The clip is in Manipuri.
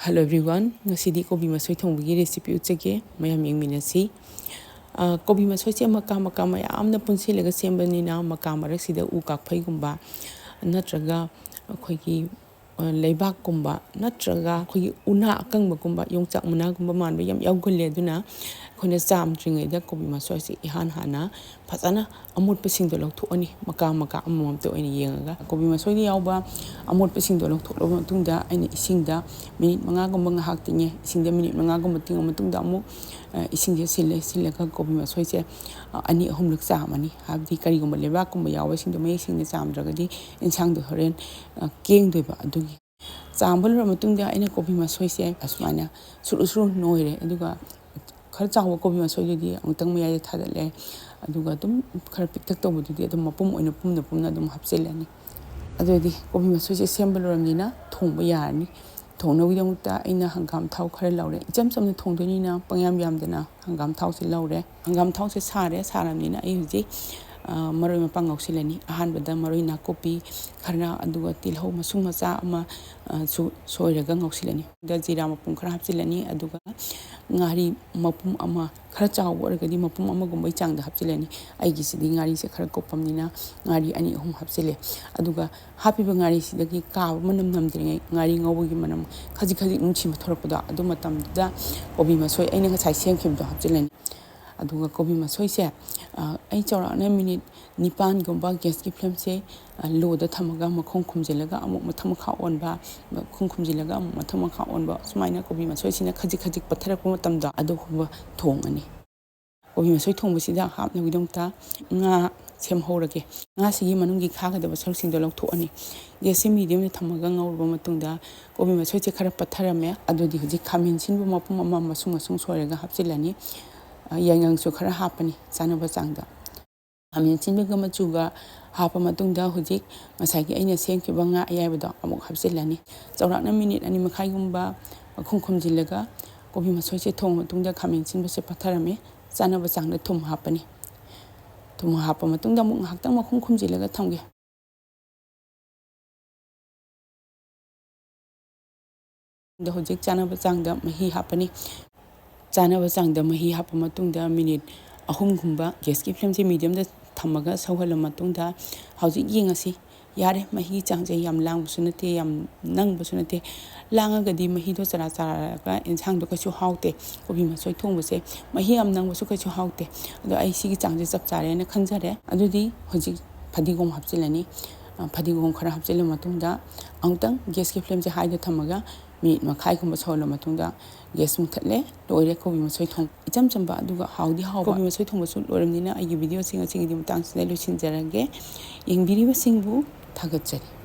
Hello everyone, ngasidi Kobi Mashoi Thongba recipe utsage mayam yengminasi. Kobi Mashoi se maka mayamna punsilaga sembanina maka maraksida u kakphai gumba natraga akhoi leibak gumba natraga akhoi una akangba gumba yongchak muna gumba manba yam yawgulle aduna akhoi chamdringaida Kobi Mashoi se ihan hana phajana amotpasingdo lawthokani maka amamamta oina yengaga Kobi Mashoi ni yawba amotpasingdo lawthoklaba matungda aina isingda minute 5 gumba ngahak tinge isingda minute 5 gumba tinga matungda amu isingje sillaga Kobi Mashoi se ani ahumluk chamani habdi karigumba lebak gumba yawa singdo mai singna chamdragadi insangdo horen kengdoiba adugi chambal matungda aina Kobi Mashoi se asmana suru noire aduga khar chawa Kobi Mashoi di angtang maya thadale aduga dum khar piktak tawbudi dum mapum oina pumna dum hapselani adudi Kobi Mashoi se sembal ramnina thongba yarni thongna widamukta aina hangam thau khar laure icham chamna thongdonina pangyam yamdana hangam thau se laure hangam thau se sare saramnina ai huji maroi mapang ngausilani ahanbada maroi nakopi kharna aduga tilhau masung macha ama soiraga ngausilani da jira mapum khara hapsilani aduga ngari mapum ama khara chaw wargadi mapum ama gumbai changda hapsilani aigi sidi ngari se khara kopamnina ngari ani ahum hapsile aduga hapiba ngari sidagi ka manam namdringai ngari ngawgi manam khaji nungchi mathorakpada adu matamda Kobi Mashoi aina ngasai semkhimdo hapsilani aduga Kobi Mashoi se ai chawrana minute 9 gumba gas ki flame se low da thamaga makhong khumjilaga amuk matham kha onba khung khumjilaga amuk matham kha onba sumaina Kobi Mashoi sina khaji patharak matamda adu huba thongani Kobi Mashoi thongba sida hapna widongta nga semhorage nga sigi manungi khagadaba sarusingdo lawthokani gas medium da thamaga ngawrba matungda Kobi Mashoi se khara patharame adudi huji khamin sinbu mapum ama masung soiraga hapsilani yang su khara hapani chanaba changda amin sinbega machuga hapa matungda hujik masagi aina semkiba nga ayaibada amuk hapsilani chawrana minute ani makhai gumba khumjilaga Kobi Mashoi se thong matungda khamin sinba se patharame chanaba changda thum hapani thum hapa matungda muk haktang makhum khumjilaga thamge da hujik chanaba changda mahi hapani chanaba changda mahi hapa matungda minute ahum gumba gas ki flame se medium da thamaga sawhala matungda hauji yengasi yare mahi changje yam lang sunate yam nang busunate langa di mahi do chara ka insang do kachu haute Kobi Mashoi thongba se mahi yam nang busu kachu haute ado ai sigi changje chap chare na khanjare adudi hoji phadigom hapsilani phadigom khara hapsile matungda angtang gas ki flame se high da thamaga minute makhai gumba sawhala matungda gas muthatle loire Kobi Mashoi thong icham chamba aduga haudi Kobi Mashoi thongba su loramnina ai video singa singi di mutang sile lo sinjarage yengbiriba singbu thagatjari